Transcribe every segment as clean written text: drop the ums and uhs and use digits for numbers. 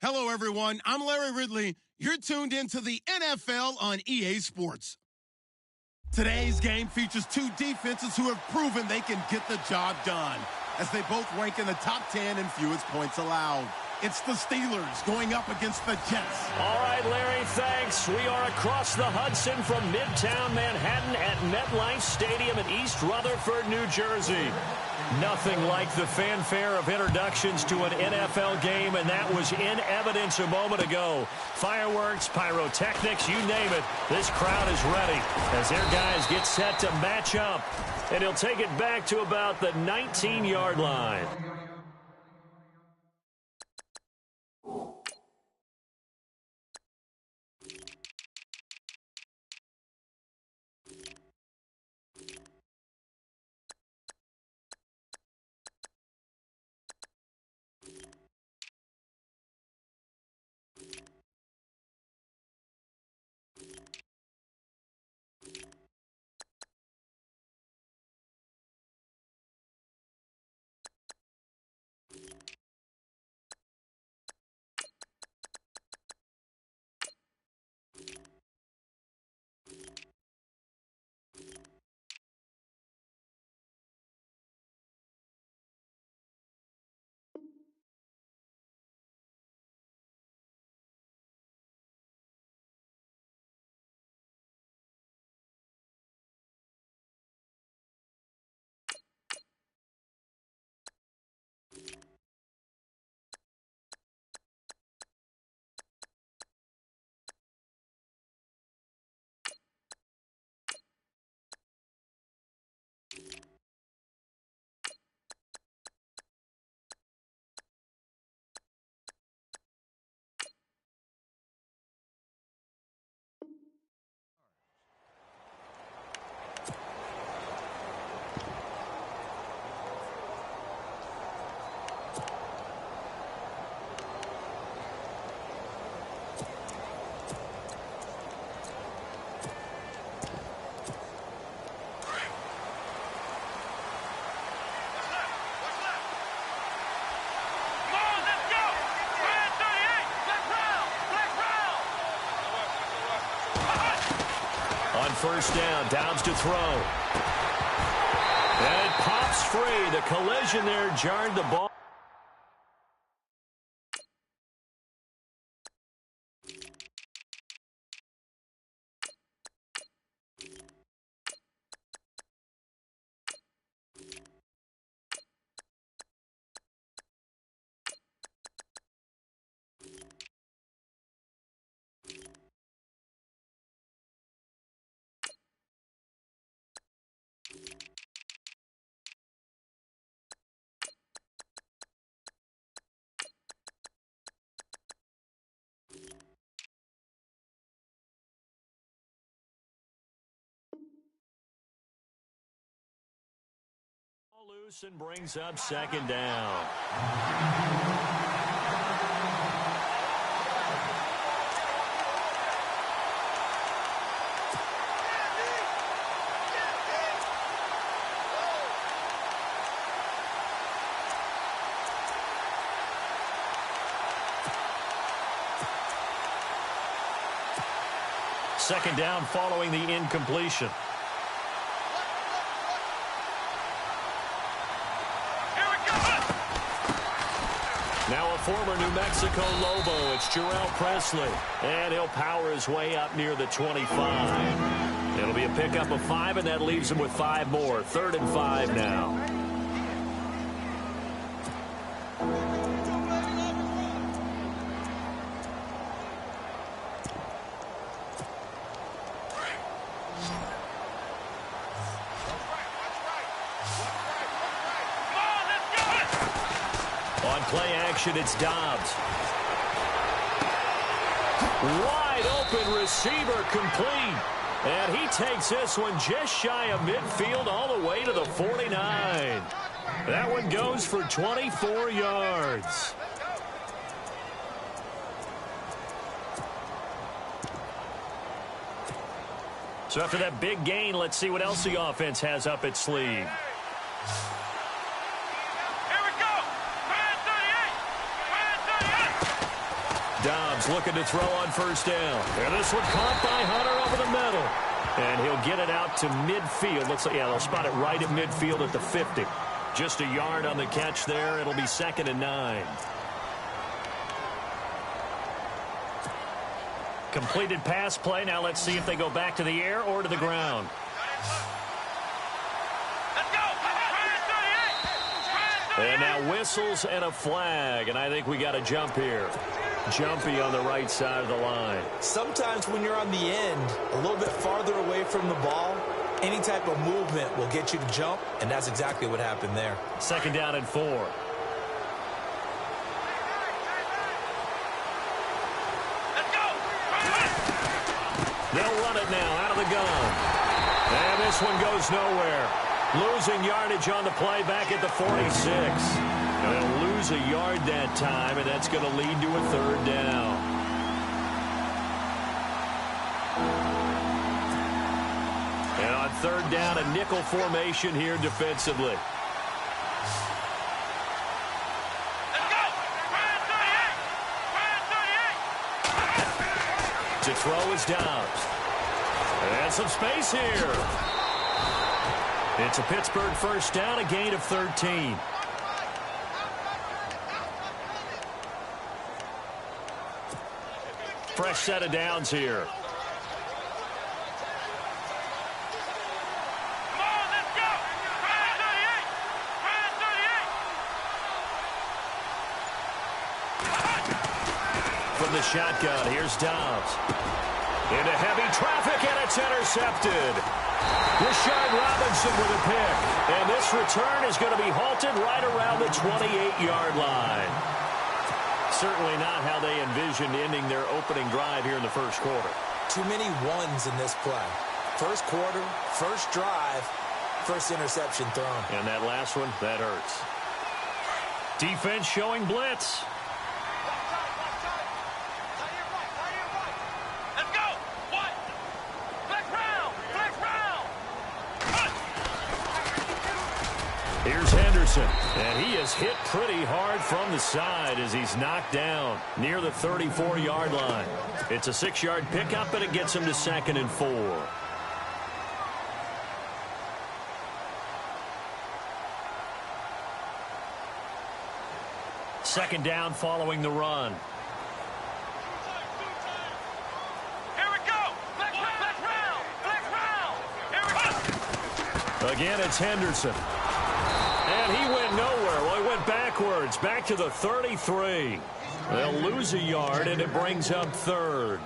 Hello, everyone. I'm Larry Ridley. You're tuned into the NFL on EA Sports. Today's game features two defenses who have proven they can get the job done, as they both rank in the top 10 in fewest points allowed. It's the Steelers going up against the Jets. All right, Larry, thanks. We are across the Hudson from Midtown Manhattan at MetLife Stadium in East Rutherford, New Jersey. Nothing like the fanfare of introductions to an NFL game, and that was in evidence a moment ago. Fireworks, pyrotechnics, you name it. This crowd is ready as their guys get set to match up. And he'll take it back to about the 19-yard line. On first down, Downs to throw. And it pops free. The collision there jarred the ball. Loose and brings up second down. Second down following the incompletion. Now a former New Mexico Lobo, it's Jarrell Presley. And he'll power his way up near the 25. It'll be a pickup of 5, and that leaves him with 5 more. 3rd and 5 now. Play action, it's Dobbs. Wide open receiver complete. And he takes this one just shy of midfield all the way to the 49. That one goes for 24 yards. So after that big gain, let's see what else the offense has up its sleeve. Dobbs looking to throw on first down. And this one caught by Hunter over the middle. And he'll get it out to midfield. Looks like, yeah, they'll spot it right at midfield at the 50. Just a yard on the catch there. It'll be 2nd and 9. Completed pass play. Now let's see if they go back to the air or to the ground. And now whistles and a flag. And I think we got a jump here. Jumpy on the right side of the line. Sometimes when you're on the end, a little bit farther away from the ball, any type of movement will get you to jump, and that's exactly what happened there. 2nd down and 4. Let's go! They'll run it now out of the gun. And this one goes nowhere. Losing yardage on the play back at the 46. They'll lose a yard that time, and that's going to lead to a 3rd down. And on 3rd down, a nickel formation here defensively. Let's go! To throw is Dobbs. And some space here. It's a Pittsburgh first down, a gain of 13. Fresh set of downs here. Come on, let's go! From the shotgun, here's Dobbs. Into heavy traffic, and it's intercepted. Rashard Robinson with a pick. And this return is going to be halted right around the 28-yard line. Certainly not how they envisioned ending their opening drive here in the first quarter. Too many ones in this play. First quarter, first drive, first interception thrown. And that last one, that hurts. Defense showing blitz. Let's go! What? Flex round! Flex round! Here's Henderson, and he is hit pretty hard from the side as he's knocked down near the 34-yard line. It's a 6-yard pickup, and it gets him to 2nd and 4. Second down following the run. Here we go! Flex round! Flex round! Here we go! Again, it's Henderson. And he went nowhere. Well, he went backwards, back to the 33. They'll lose a yard, and it brings up 3rd.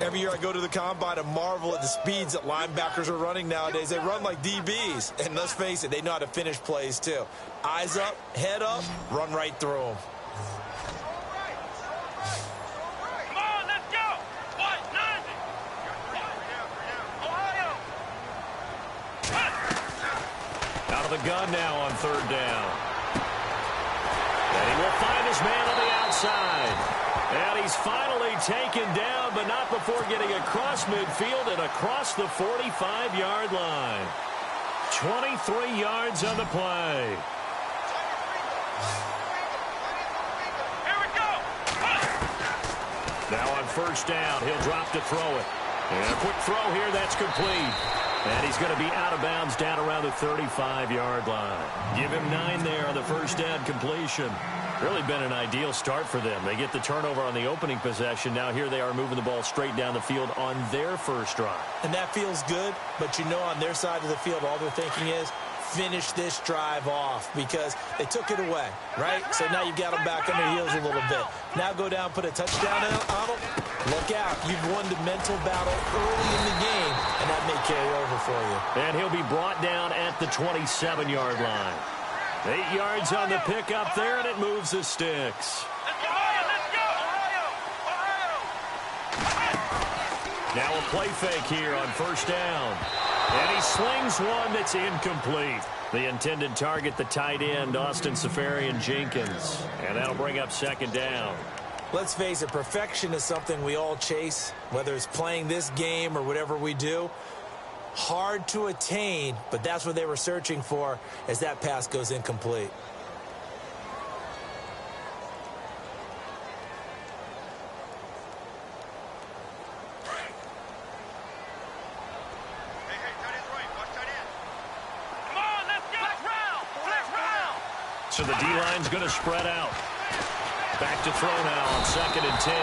Every year I go to the combine and marvel at the speeds that linebackers are running nowadays. They run like DBs. And let's face it, they know how to finish plays too. Eyes up, head up, run right through them. Come on, let's go! What? 90! Ohio! Out of the gun now on 3rd down. And he will find his man on the outside. And he's finally taken down, but not before getting across midfield and across the 45-yard line. 23 yards on the play. Here we go! Now on first down, he'll drop to throw it. And a quick throw here, that's complete. And he's going to be out of bounds down around the 35-yard line. Give him 9 there on the first down completion. Really been an ideal start for them. They get the turnover on the opening possession. Now here they are moving the ball straight down the field on their first drive. And that feels good, but you know on their side of the field all they're thinking is finish this drive off because they took it away, right? So now you've got them back on their heels a little bit. Now go down, put a touchdown on them. Look out. You've won the mental battle early in the game, and that may carry over for you. And he'll be brought down at the 27-yard line. 8 yards on the pickup there, and it moves the sticks. Let's go! Let's go! Ohio! Now a play fake here on first down. And he slings one that's incomplete. The intended target, the tight end, Austin Seferian-Jenkins. And that'll bring up 2nd down. Let's face it, perfection is something we all chase, whether it's playing this game or whatever we do. Hard to attain, but that's what they were searching for as that pass goes incomplete. So the D-line's going to spread out. Back to throw now on 2nd and 10.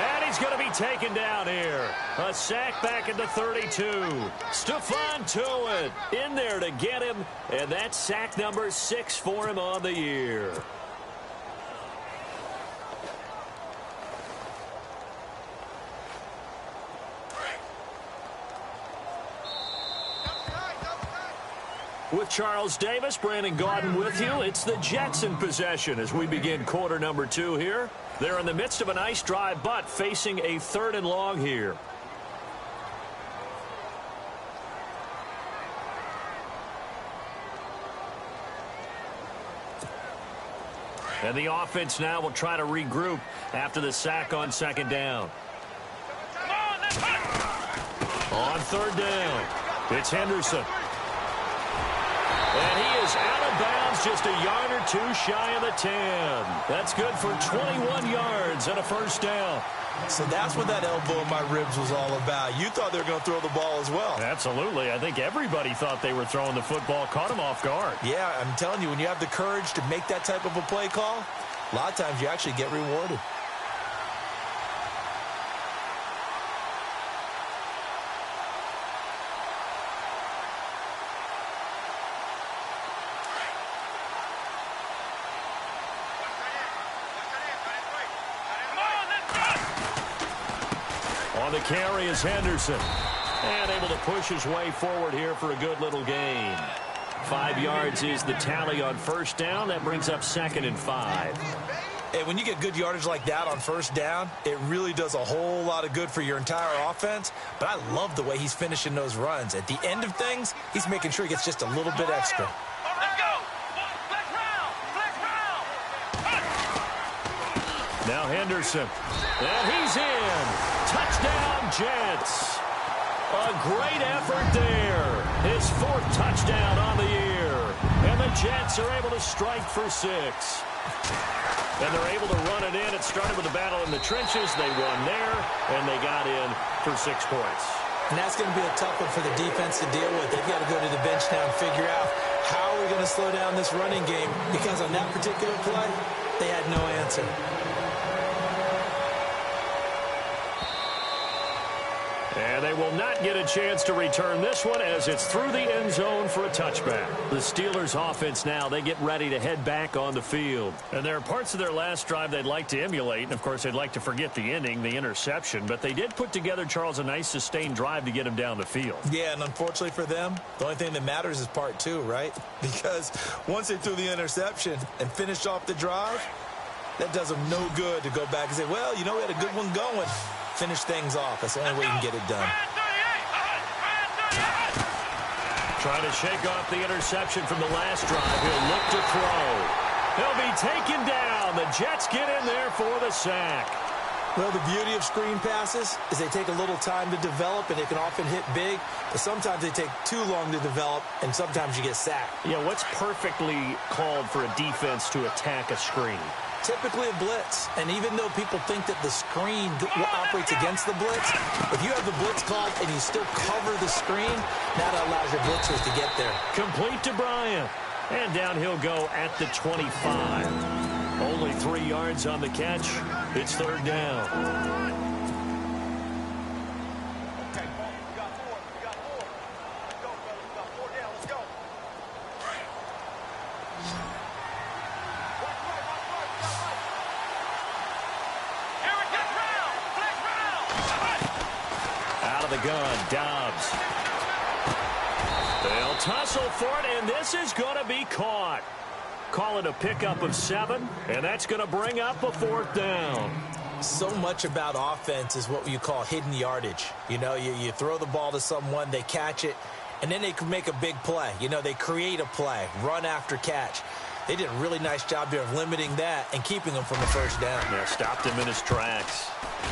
And he's going to be taken down here. A sack back at the 32. Stephon Tuitt in there to get him. And that's sack number 6 for him on the year. With Charles Davis, Brandon Gaudin with you. It's the Jets in possession as we begin quarter number 2 here. They're in the midst of a nice drive, but facing a 3rd and long here. And the offense now will try to regroup after the sack on 2nd down. On 3rd down, it's Henderson. And he is out of bounds, just a yard or 2 shy of the 10. That's good for 21 yards and a 1st down. So that's what that elbow in my ribs was all about. You thought they were going to throw the ball as well. Absolutely. I think everybody thought they were throwing the football, caught him off guard. Yeah, I'm telling you, when you have the courage to make that type of a play call, a lot of times you actually get rewarded. On the carry is Henderson. And able to push his way forward here for a good little gain. 5 yards is the tally on 1st down. That brings up 2nd and 5. And when you get good yardage like that on 1st down, it really does a whole lot of good for your entire offense. But I love the way he's finishing those runs. At the end of things, he's making sure he gets just a little bit extra. Let's go. Flex round. Flex round. Now Henderson. And he's in. Touchdown, Jets. A great effort there. His 4th touchdown on the year. And the Jets are able to strike for 6. And they're able to run it in. It started with a battle in the trenches. They won there, and they got in for 6 points. And that's going to be a tough one for the defense to deal with. They've got to go to the bench now and figure out how are we going to slow down this running game, because on that particular play, they had no answer. And they will not get a chance to return this one as it's through the end zone for a touchback. The Steelers offense now, they get ready to head back on the field. And there are parts of their last drive they'd like to emulate. And, of course, they'd like to forget the ending, the interception. But they did put together, Charles, a nice sustained drive to get him down the field. Yeah, and unfortunately for them, the only thing that matters is part 2, right? Because once they threw the interception and finished off the drive, that does them no good to go back and say, well, you know, we had a good one going. Finish things off. That's the only way you can get it done. Trying to shake off the interception from the last drive. He'll look to throw. He'll be taken down. The Jets get in there for the sack. Well, the beauty of screen passes is they take a little time to develop, and they can often hit big, but sometimes they take too long to develop, and sometimes you get sacked. Yeah, what's perfectly called for a defense to attack a screen? Typically a blitz, and even though people think that the screen operates against the blitz, if you have the blitz called and you still cover the screen, that allows your blitzers to get there. Complete to Bryant, and down he'll go at the 25. Only 3 yards on the catch. It's 3rd down. Gun, Dobbs. They'll tussle for it, and this is going to be caught. Call it a pickup of 7, and that's going to bring up a 4th down. So much about offense is what you call hidden yardage. You know, you throw the ball to someone, they catch it, and then they can make a big play. You know, they create a play, run after catch. They did a really nice job there of limiting that and keeping him from the 1st down. Yeah, stopped him in his tracks.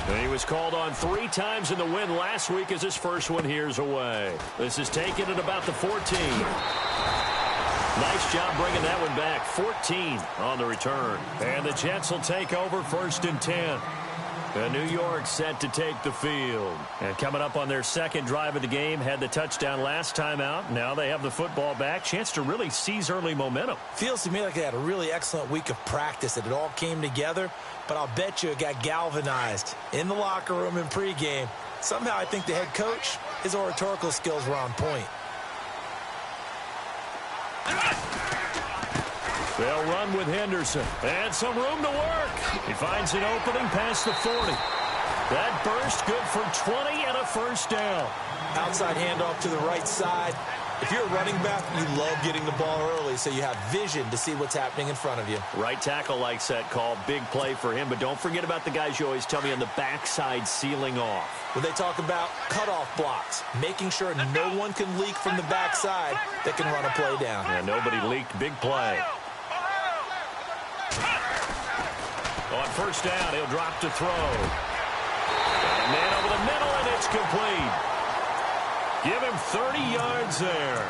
And he was called on 3 times in the win last week as his first one here's away. This is taken at about the 14. Nice job bringing that one back. 14 on the return. And the Jets will take over 1st and 10. And New York set to take the field. And coming up on their second drive of the game, had the touchdown last time out. Now they have the football back. Chance to really seize early momentum. Feels to me like they had a really excellent week of practice, that it all came together. But I'll bet you it got galvanized in the locker room in pregame. Somehow I think the head coach, his oratorical skills were on point. They'll run with Henderson. And some room to work. He finds an opening past the 40. That burst good for 20 and a first down. Outside handoff to the right side. If you're a running back, you love getting the ball early so you have vision to see what's happening in front of you. Right tackle likes that call. Big play for him. But don't forget about the guys you always tell me on the backside sealing off. When they talk about cutoff blocks, making sure no one can leak from the backside that can run a play down. Yeah, nobody leaked. Big play. On first down, he'll drop to throw. And man over the middle, and it's complete. Give him 30 yards there.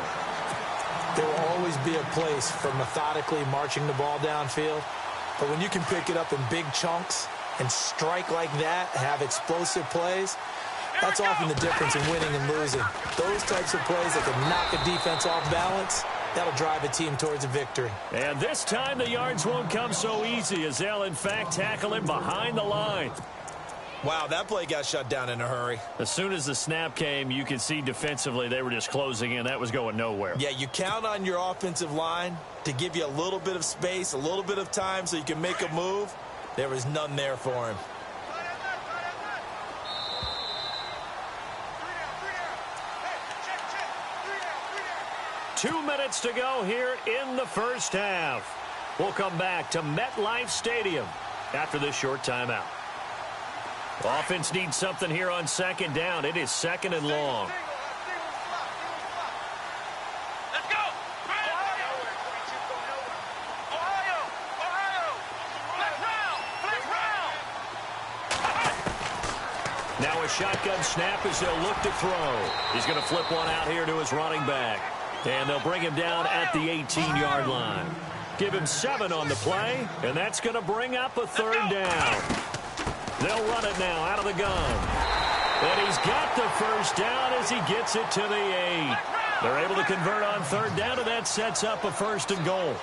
There will always be a place for methodically marching the ball downfield. But when you can pick it up in big chunks and strike like that, have explosive plays, that's often the difference in winning and losing. Those types of plays that can knock a defense off balance, that'll drive a team towards a victory. And this time the yards won't come so easy as they'll, in fact, tackle him behind the line. Wow, that play got shut down in a hurry. As soon as the snap came, you could see defensively they were just closing in. That was going nowhere. Yeah, you count on your offensive line to give you a little bit of space, a little bit of time so you can make a move. There was none there for him. Two minutes to go here in the first half. We'll come back to MetLife Stadium after this short timeout. Offense needs something here on second down. It is second and long. Let's go. Ohio. Flex round. Now a shotgun snap as they'll look to throw. He's going to flip one out here to his running back. And they'll bring him down at the 18-yard line. Give him 7 on the play, and that's going to bring up a third down. They'll run it now out of the gun. And he's got the first down as he gets it to the 8. They're able to convert on third down, and that sets up a first and goal.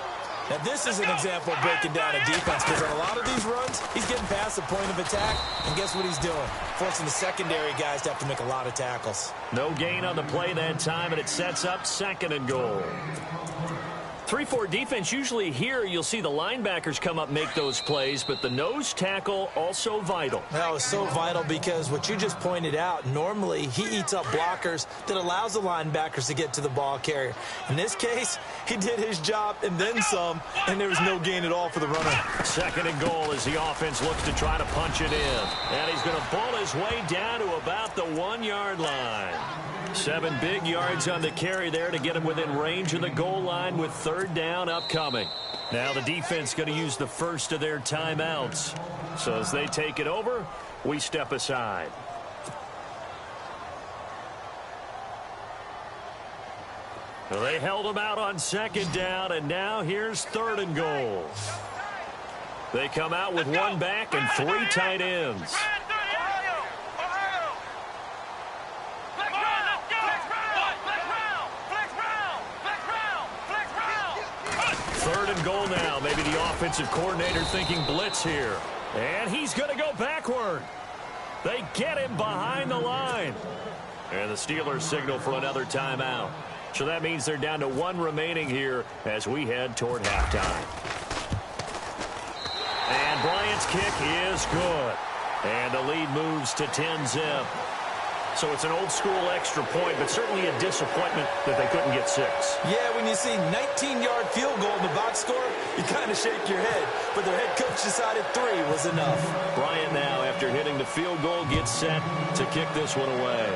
Now, this is an example of breaking down a defense, because on a lot of these runs, he's getting past the point of attack, and guess what he's doing? Forcing the secondary guys to have to make a lot of tackles. No gain on the play that time, and it sets up second and goal. 3-4 defense, usually here you'll see the linebackers come up, make those plays, but the nose tackle also vital. That was so vital because what you just pointed out, normally he eats up blockers that allows the linebackers to get to the ball carrier. In this case, he did his job and then some, and there was no gain at all for the runner. Second and goal as the offense looks to try to punch it in. And he's going to ball his way down to about the 1-yard line. 7 big yards on the carry there to get him within range of the goal line with third down upcoming. Now the defense going to use the first of their timeouts. So as they take it over, we step aside. Well, they held him out on second down, and now here's third and goal. They come out with one back and 3 tight ends. Third and goal now. Maybe the offensive coordinator thinking blitz here. And he's going to go backward. They get him behind the line. And the Steelers signal for another timeout. So that means they're down to 1 remaining here as we head toward halftime. And Bryant's kick is good. And the lead moves to 10-zip. So it's an old-school extra point, but certainly a disappointment that they couldn't get 6. Yeah, when you see 19-yard field goal in the box score, you kind of shake your head. But their head coach decided 3 was enough. Bryant now, after hitting the field goal, gets set to kick this one away.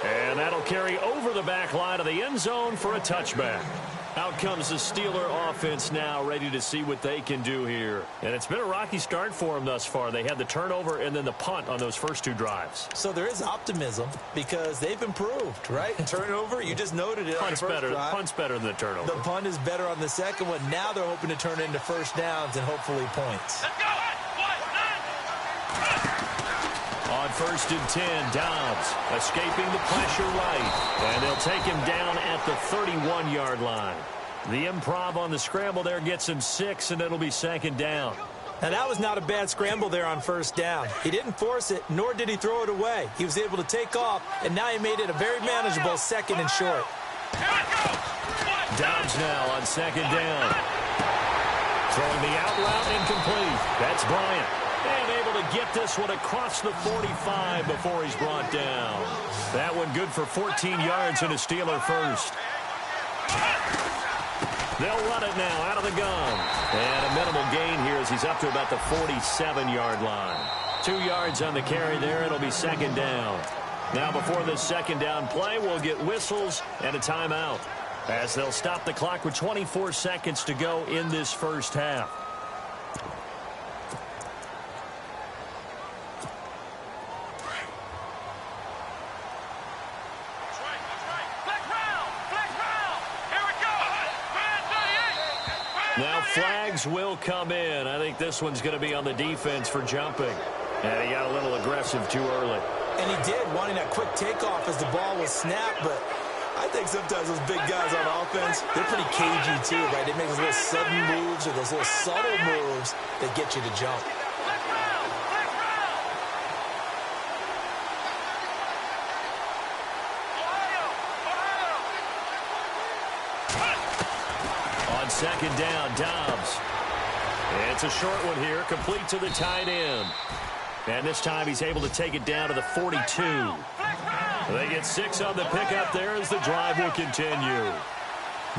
And that'll carry over the back line of the end zone for a touchback. Out comes the Steeler offense now, ready to see what they can do here. And it's been a rocky start for them thus far. They had the turnover and then the punt on those first 2 drives. So there is optimism because they've improved, right? Turnover, you just noted it on the first drive. Punt's better than the turnover. The punt is better on the second one. Now they're hoping to turn it into first downs and hopefully points. Let's go. On 1st and 10, Dobbs escaping the pressure right. And they'll take him down at the 31-yard line. The improv on the scramble there gets him 6, and it'll be 2nd down. Now, that was not a bad scramble there on 1st down. He didn't force it, nor did he throw it away. He was able to take off, and now he made it a very manageable 2nd and short. Dobbs now on 2nd down. Throwing the out route incomplete. That's Bryant. And able to get this one across the 45 before he's brought down. That one good for 14 yards and a Steeler first. They'll run it now out of the gun. And a minimal gain here as he's up to about the 47-yard line. 2 yards on the carry there. It'll be 2nd down. Now before this 2nd down play, we'll get whistles and a timeout, as they'll stop the clock with 24 seconds to go in this first half. Now flags will come in. I think this one's going to be on the defense for jumping. And he got a little aggressive too early. And he did, wanting that quick takeoff as the ball was snapped. But I think sometimes those big guys on offense, they're pretty cagey too, right? They make those little sudden moves or those little subtle moves that get you to jump. On 2nd down, Dobbs. It's a short one here, complete to the tight end. And this time he's able to take it down to the 42. They get 6 on the pickup there as the drive will continue.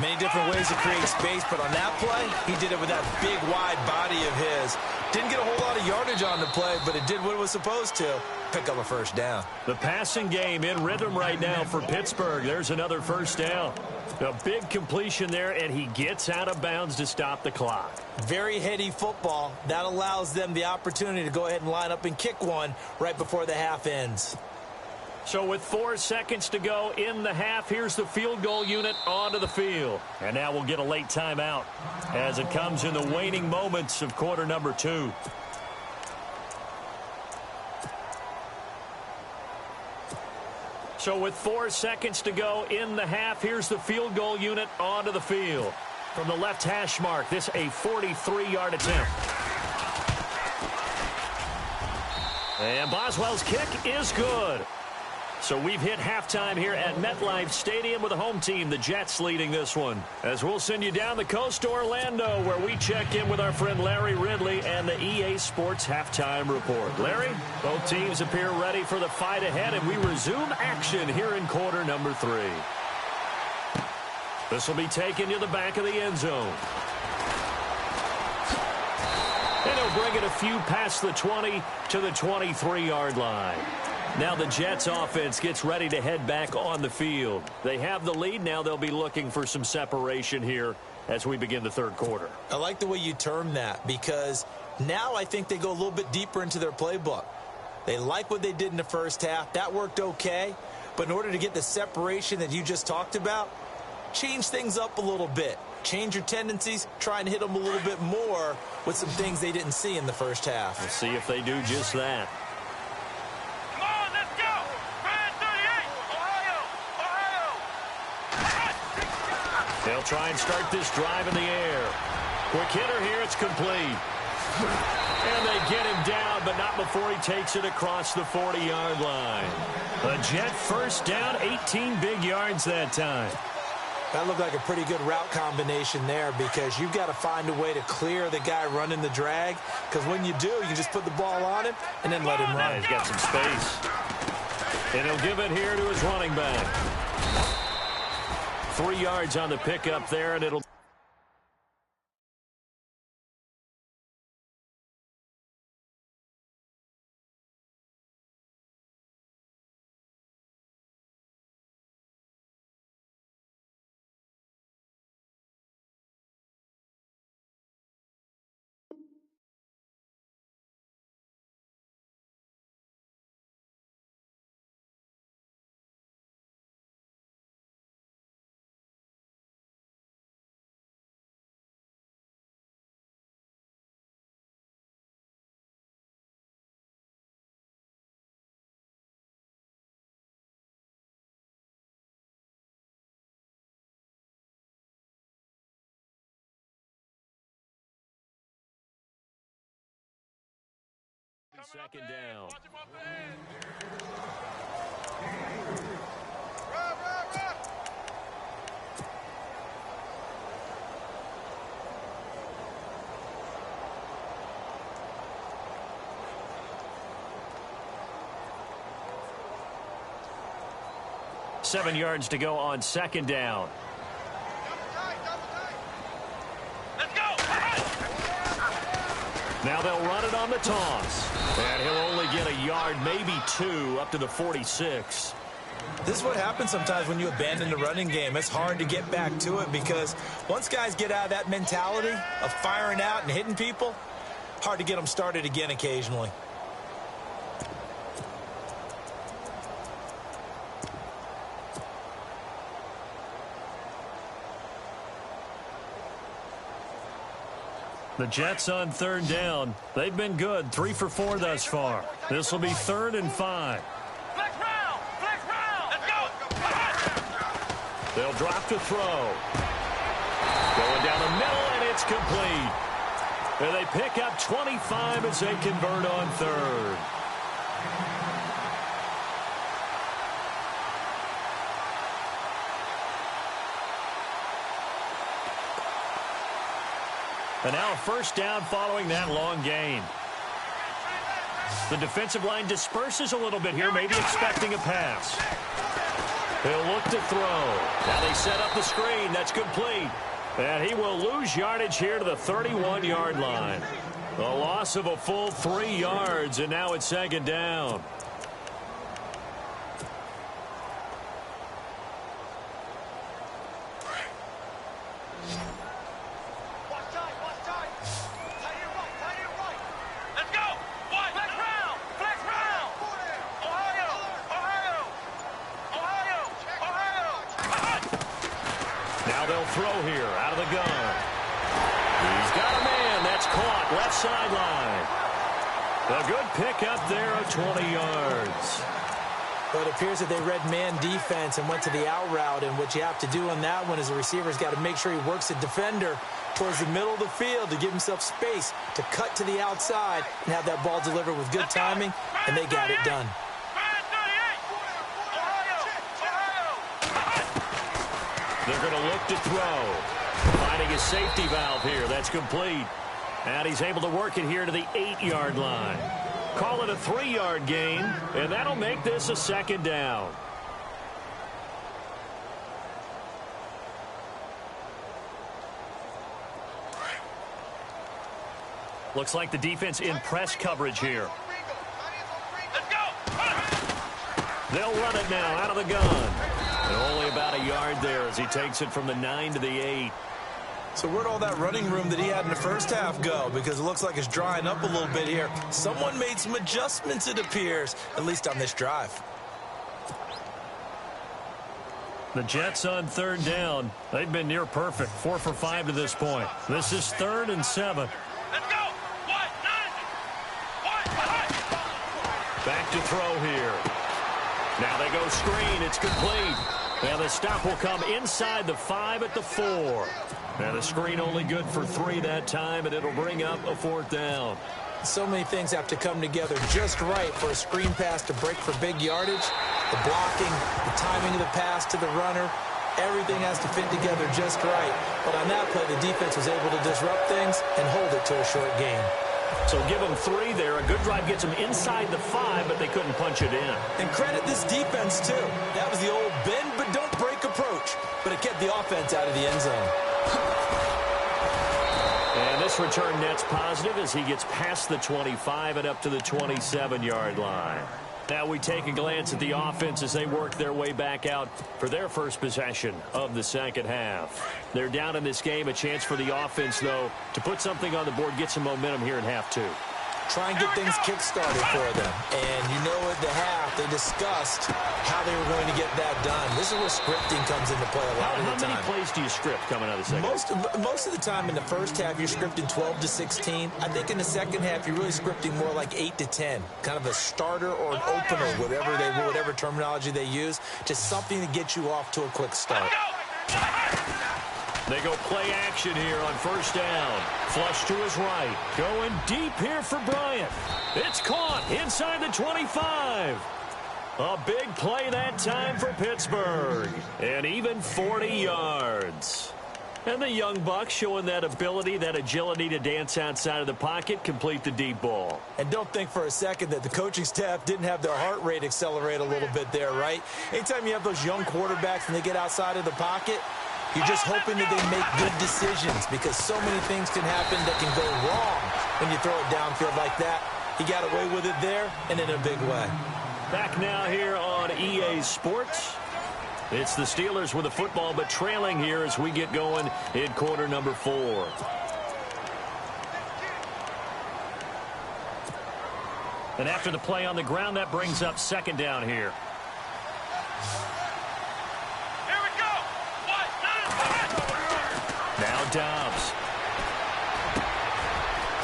Many different ways to create space, but on that play, he did it with that big, wide body of his. Didn't get a whole lot of yardage on the play, but it did what it was supposed to. Pick up a first down. The passing game in rhythm right now for Pittsburgh. There's another first down. A big completion there, and he gets out of bounds to stop the clock. Very heady football. That allows them the opportunity to go ahead and line up and kick one right before the half ends. So with 4 seconds to go in the half, here's the field goal unit onto the field. And now we'll get a late timeout as it comes in the waning moments of quarter number 2. So with 4 seconds to go in the half, here's the field goal unit onto the field. From the left hash mark, this a 43-yard attempt. And Boswell's kick is good. So we've hit halftime here at MetLife Stadium with the home team, the Jets, leading this one. As we'll send you down the coast to Orlando, where we check in with our friend Larry Ridley and the EA Sports Halftime Report. Larry, both teams appear ready for the fight ahead, and we resume action here in quarter number 3. This will be taken to the back of the end zone. And he'll bring it a few past the 20 to the 23-yard line. Now the Jets offense gets ready to head back on the field. They have the lead. Now they'll be looking for some separation here as we begin the third quarter. I like the way you term that, because now I think they go a little bit deeper into their playbook. They like what they did in the first half. That worked okay. But in order to get the separation that you just talked about, change things up a little bit. Change your tendencies. Try and hit them a little bit more with some things they didn't see in the first half. We'll see if they do just that. They'll try and start this drive in the air. Quick hitter here, it's complete. And they get him down, but not before he takes it across the 40-yard line. A Jet first down, 18 big yards that time. That looked like a pretty good route combination there, because you've got to find a way to clear the guy running the drag, because when you do, you just put the ball on him and then let him run. Yeah, he's got some space. And he'll give it here to his running back. 3 yards on the pickup there, and it'll second down. Watch him off the edge. 7 yards to go on second down. Let's go. Now they'll run it on the toss. And he'll only get a yard, maybe 2, up to the 46. This is what happens sometimes when you abandon the running game. It's hard to get back to it because once guys get out of that mentality of firing out and hitting people, hard to get them started again occasionally. The Jets on third down. They've been good, 3 for 4 thus far. This will be 3rd and 5. Flex round. Flex round. Let's go. They'll drop to throw. Going down the middle, and it's complete. And they pick up 25 as they convert on third. And now a first down following that long gain. The defensive line disperses a little bit here, maybe expecting a pass. He'll look to throw. Now they set up the screen. That's complete. And he will lose yardage here to the 31-yard line. A loss of a full 3 yards, and now it's second down. Let's go. What? Flex round. Flex round. Ohio. Now they'll throw here out of the gun. He's got a man. That's caught. Left sideline. A good pickup there of 20 yards. But it appears that they read man defense and went to the out route, and what you have to do on that one is the receiver's got to make sure he works the defender towards the middle of the field to give himself space to cut to the outside and have that ball delivered with good timing, and they got it done. They're going to look to throw. Finding a safety valve here. That's complete. And he's able to work it here to the 8-yard line. Call it a 3-yard gain, and that'll make this a second down. Looks like the defense in press coverage here. Let's go. They'll run it now out of the gun. And only about a yard there as he takes it from the 9 to the 8. So where'd all that running room that he had in the first half go? Because it looks like it's drying up a little bit here. Someone made some adjustments, it appears, at least on this drive. The Jets on third down. They've been near perfect, 4 for 5 to this point. This is 3rd and 7. Let's go. What? Back to throw here. Now they go screen. It's complete. And the stop will come inside the 5 at the 4. And the screen only good for 3 that time, and it'll bring up a 4th down. So many things have to come together just right for a screen pass to break for big yardage. The blocking, the timing of the pass to the runner, everything has to fit together just right. But on that play, the defense was able to disrupt things and hold it to a short gain. So give them 3 there. A good drive gets them inside the 5, but they couldn't punch it in. And credit this defense, too. That was the old bend but don't break approach. But it kept the offense out of the end zone. And this return net's positive as he gets past the 25 and up to the 27-yard line. Now we take a glance at the offense as they work their way back out for their first possession of the second half. They're down in this game. A chance for the offense, though, to put something on the board, get some momentum here in half 2. Try and get things kick-started for them. And you know at the half, they discussed how they were going to get that done. This is where scripting comes into play a lot of the time. How many plays do you script coming out of the second half? Most of the time in the first half, you're scripting 12 to 16. I think in the second half, you're really scripting more like 8 to 10. Kind of a starter or an opener, whatever terminology they use. Just something to get you off to a quick start. They go play action here on first down. Flush to his right. Going deep here for Bryant. It's caught inside the 25. A big play that time for Pittsburgh. And even 40 yards. And the young buck showing that ability, that agility to dance outside of the pocket, complete the deep ball. And don't think for a second that the coaching staff didn't have their heart rate accelerate a little bit there, right? Anytime you have those young quarterbacks and they get outside of the pocket, you're just hoping that they make good decisions because so many things can happen that can go wrong when you throw it downfield like that. He got away with it there and in a big way. Back now here on EA Sports. It's the Steelers with the football, but trailing here as we get going in quarter number 4. And after the play on the ground, that brings up second down here. Here we go. Now Dobbs.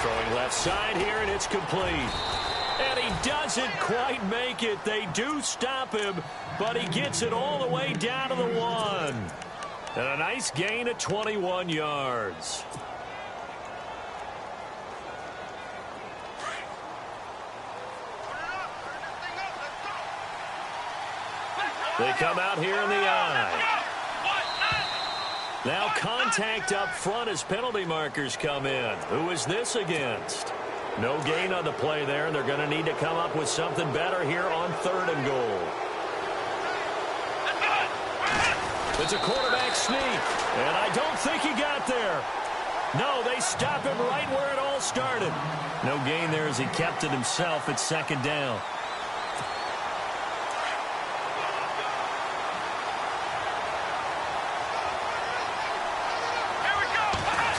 Throwing left side here, and it's complete. And he doesn't quite make it. They do stop him, but he gets it all the way down to the 1. And a nice gain of 21 yards. They come out here in the eye. Now contact up front as penalty markers come in. Who is this against? No gain on the play there, and they're going to need to come up with something better here on 3rd and goal. It's a quarterback sneak, and I don't think he got there. No, they stop him right where it all started. No gain there as he kept it himself at second down.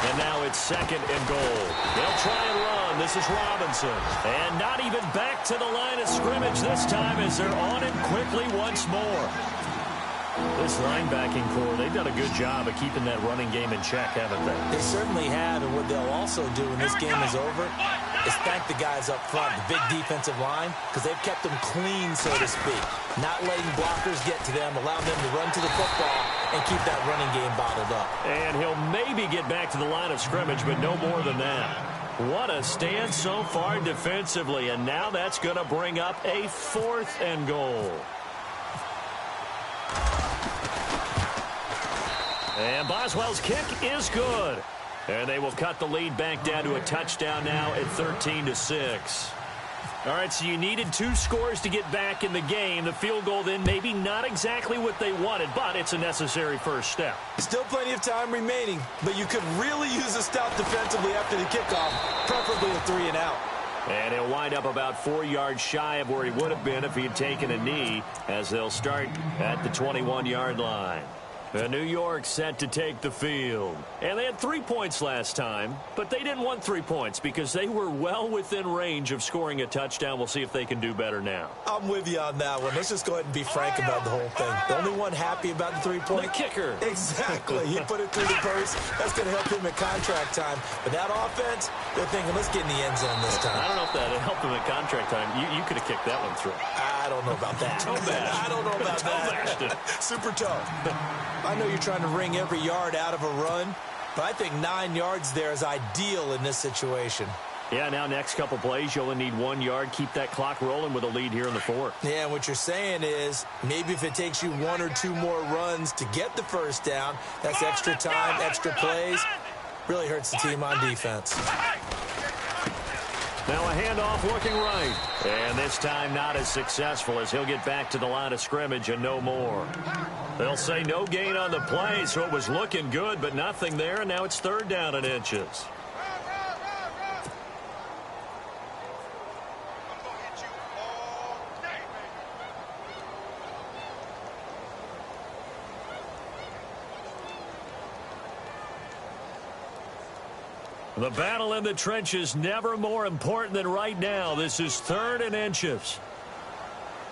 And now it's 2nd and goal. They'll try and run. This is Robinson. And not even back to the line of scrimmage this time as they're on him quickly once more. This linebacking core, they've done a good job of keeping that running game in check, haven't they? They certainly have, and what they'll also do when this game is over is thank the guys up front, the big defensive line, because they've kept them clean, so to speak. Not letting blockers get to them, allowing them to run to the football and keep that running game bottled up. And he'll maybe get back to the line of scrimmage, but no more than that. What a stand so far defensively, and now that's going to bring up a 4th and goal. And Boswell's kick is good. And they will cut the lead back down to a touchdown now at 13-6. All right, so you needed 2 scores to get back in the game. The field goal then maybe not exactly what they wanted, but it's a necessary first step. Still plenty of time remaining, but you could really use a stop defensively after the kickoff, preferably a 3 and out. And he'll wind up about 4 yards shy of where he would have been if he had taken a knee, as they'll start at the 21-yard line. New York set to take the field. And they had 3 points last time, but they didn't want 3 points because they were well within range of scoring a touchdown. We'll see if they can do better now. I'm with you on that one. Let's just go ahead and be frank about the whole thing. The only one happy about the 3-point? The kicker. Exactly. He put it through the purse. That's going to help him at contract time. But that offense, they're thinking, let's get in the end zone this time. I don't know if that helped him at contract time. You could have kicked that one through. I don't know about that. I don't know about that. Super toe. I know you're trying to wring every yard out of a run, but I think 9 yards there is ideal in this situation. Yeah, now next couple plays, you only need 1 yard. Keep that clock rolling with a lead here in the 4th. Yeah, and what you're saying is maybe if it takes you 1 or 2 more runs to get the first down, that's extra time, extra plays. Really hurts the team on defense. Now a handoff looking right. And this time not as successful as he'll get back to the line of scrimmage and no more. They'll say no gain on the play, so it was looking good, but nothing there, and now it's 3rd down and inches. The battle in the trenches never more important than right now. This is 3rd and inches.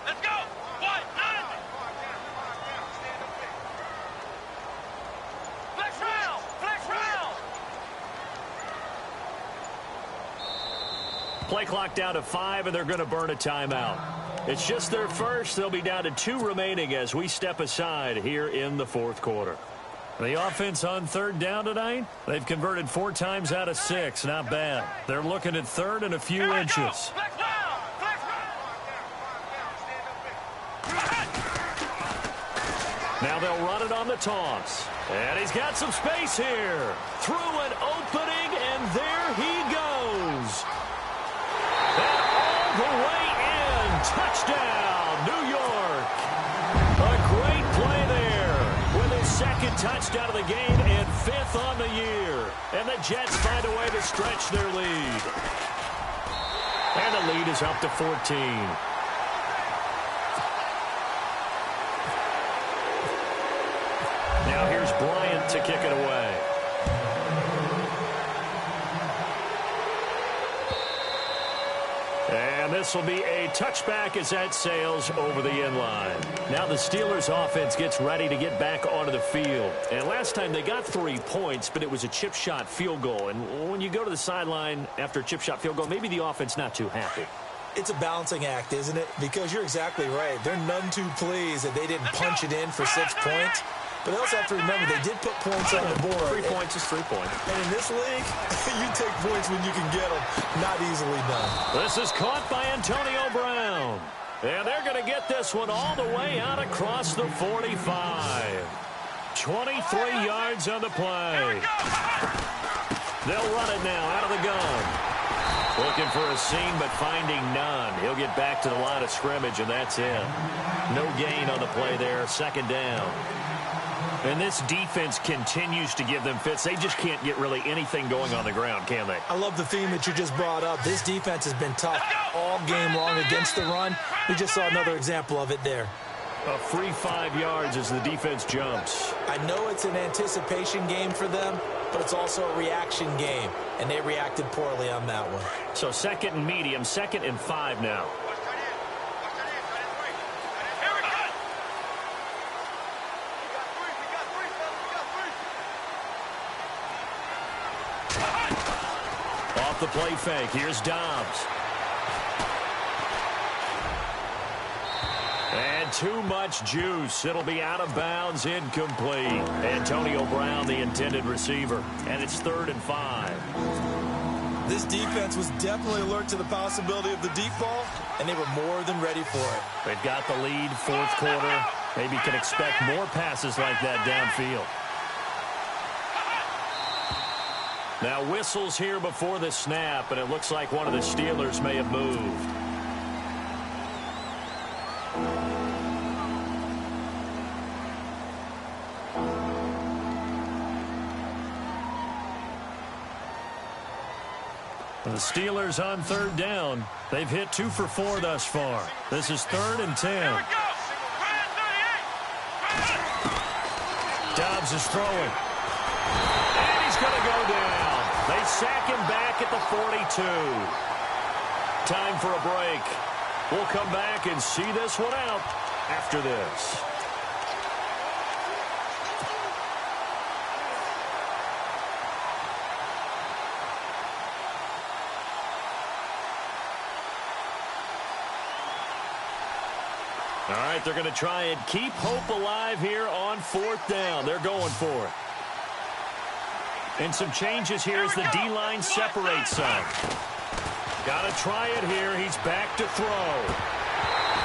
Let's go. What? Flex round. Flex round. Play clock down to 5, and they're going to burn a timeout. It's just their first. They'll be down to 2 remaining as we step aside here in the 4th quarter. The offense on third down tonight, they've converted 4 times out of 6. Not bad. They're looking at third and a few inches. Now they'll run it on the toss. And he's got some space here. Through an opening, and there he goes. And all the way in. Touchdown, New York. A great play there with his second touchdown of the game and 5th on the year. And the Jets find a way to stretch their lead. And the lead is up to 14. Now here's Bryant to kick it away. And this will be a touchback as that sails over the end line. Now the Steelers offense gets ready to get back onto the field. And last time they got 3 points, but it was a chip shot field goal. And when you go to the sideline after a chip shot field goal, maybe the offense not too happy. It's a balancing act, isn't it? Because you're exactly right. They're none too pleased that they didn't punch it in for 6 points. But they also have to remember they did put points on the board. 3 points is 3 points. And in this league, you take points when you can get them. Not easily done. This is caught by Antonio Brown. And they're going to get this one all the way out across the 45. 23 yards on the play. They'll run it now out of the gun. Looking for a seam, but finding none. He'll get back to the line of scrimmage, and that's it. No gain on the play there. 2nd down. And this defense continues to give them fits. They just can't get really anything going on the ground, can they? I love the theme that you just brought up. This defense has been tough all game long against the run. We just saw another example of it there. A free 5 yards as the defense jumps. I know it's an anticipation game for them, but it's also a reaction game, and they reacted poorly on that one. So 2nd and medium, 2nd and 5 now. Off the play fake, here's Dobbs. And too much juice. It'll be out of bounds, incomplete. Antonio Brown, the intended receiver. And it's 3rd and 5. This defense was definitely alert to the possibility of the deep ball, and they were more than ready for it. They've got the lead, 4th quarter. Maybe can expect more passes like that downfield. Now whistles here before the snap, and it looks like one of the Steelers may have moved. The Steelers on 3rd down. They've hit 2 for 4 thus far. This is 3rd and 10. Dobbs is throwing. And he's going to go down. They sack him back at the 42. Time for a break. We'll come back and see this one out after this. All right, they're going to try and keep hope alive here on 4th down. They're going for it. And some changes here as the D-line separates some. Got to try it here. He's back to throw.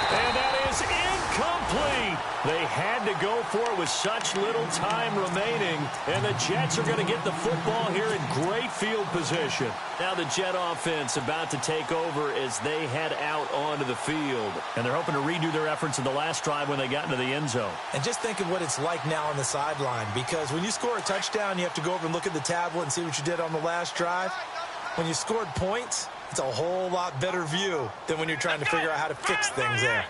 And that is incomplete. They had to go for it with such little time remaining. And the Jets are going to get the football here in great field position. Now the Jet offense about to take over as they head out onto the field. And they're hoping to redo their efforts in the last drive when they got into the end zone. And just think of what it's like now on the sideline. Because when you score a touchdown, you have to go over and look at the tablet and see what you did on the last drive. When you scored points, it's a whole lot better view than when you're trying to figure out how to fix things there.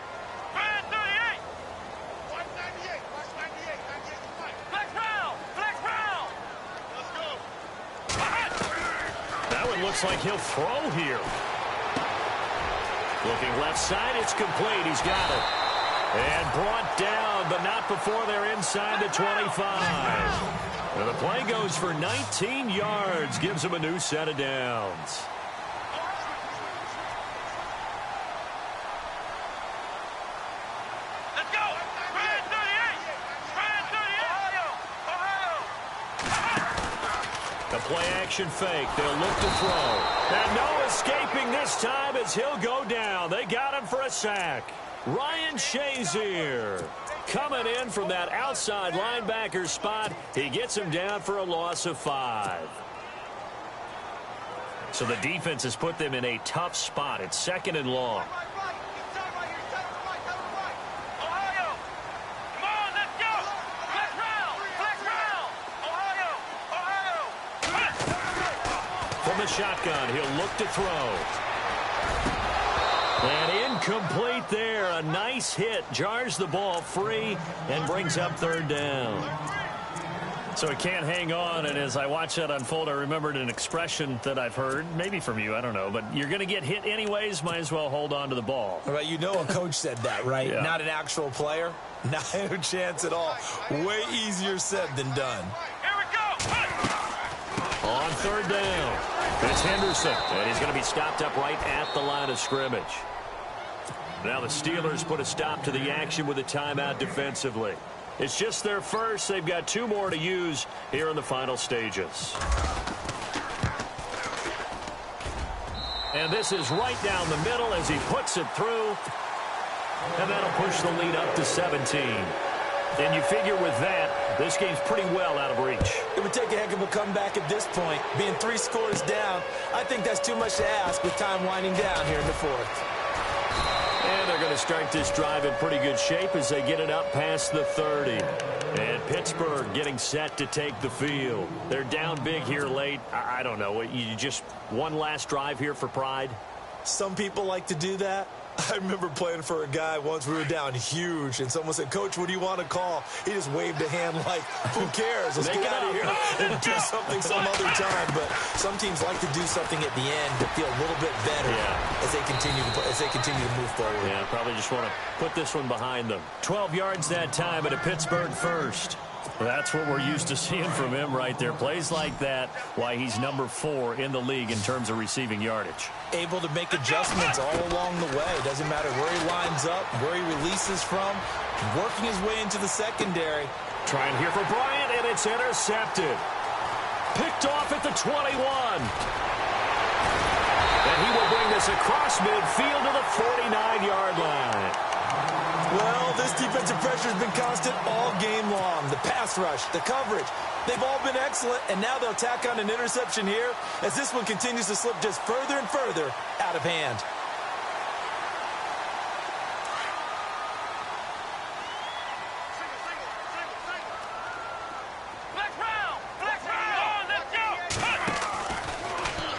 Looks like he'll throw here. Looking left side, it's complete. He's got it. And brought down, but not before they're inside the 25. And the play goes for 19 yards. Gives him a new set of downs. Let's go! Brand 38! Brand 38! Ohio! Ohio! The play-action fake. They'll look to throw. And no escaping this time as he'll go down. They got him for a sack. Ryan Shazier coming in from that outside linebacker spot. He gets him down for a loss of 5. So the defense has put them in a tough spot. It's 2nd and long. From the shotgun, he'll look to throw. And incomplete there. A nice hit. Jars the ball free and brings up 3rd down. So it can't hang on, and as I watch that unfold, I remembered an expression that I've heard, maybe from you, I don't know, but you're going to get hit anyways, might as well hold on to the ball. Right, you know a coach said that, right? Yeah. Not an actual player. Not a chance at all. Way easier said than done. Here we go. On 3rd down, it's Henderson, and he's going to be stopped up right at the line of scrimmage. Now the Steelers put a stop to the action with a timeout defensively. It's just their first. They've got 2 more to use here in the final stages. And this is right down the middle as he puts it through. And that'll push the lead up to 17. And you figure with that, this game's pretty well out of reach. It would take a heck of a comeback at this point. Being 3 scores down, I think that's too much to ask with time winding down here in the 4th. And they're going to start this drive in pretty good shape as they get it up past the 30. And Pittsburgh getting set to take the field. They're down big here late. I don't know. You just one last drive here for pride? Some people like to do that. I remember playing for a guy once. We were down huge, and someone said, "Coach, what do you want to call?" He just waved a hand like, "Who cares? Let's get out of here and do something some other time." But some teams like to do something at the end to feel a little bit better as they continue to move forward. Yeah, probably just want to put this one behind them. 12 yards that time at a Pittsburgh first. That's what we're used to seeing from him right there. Plays like that, why he's number 4 in the league in terms of receiving yardage. Able to make adjustments all along the way. Doesn't matter where he lines up, where he releases from, working his way into the secondary. Trying here for Bryant, and it's intercepted. Picked off at the 21. And he will bring this across midfield to the 49-yard line. Well, this defensive pressure has been constant all game long. The pass rush, the coverage, they've all been excellent, and now they'll tack on an interception here as this one continues to slip just further and further out of hand.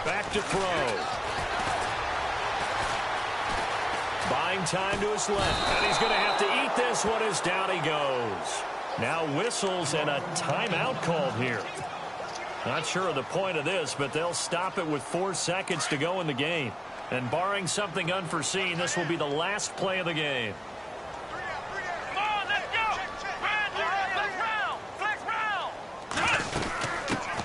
Back to throw. Buying time to his left, and he's going to have to eat this one as down he goes. Now whistles and a timeout called here. Not sure of the point of this, but they'll stop it with 4 seconds to go in the game. And barring something unforeseen, this will be the last play of the game. Come on, let's go. Flex round.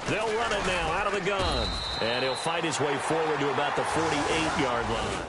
They'll run it now out of the gun. And he'll fight his way forward to about the 48-yard line.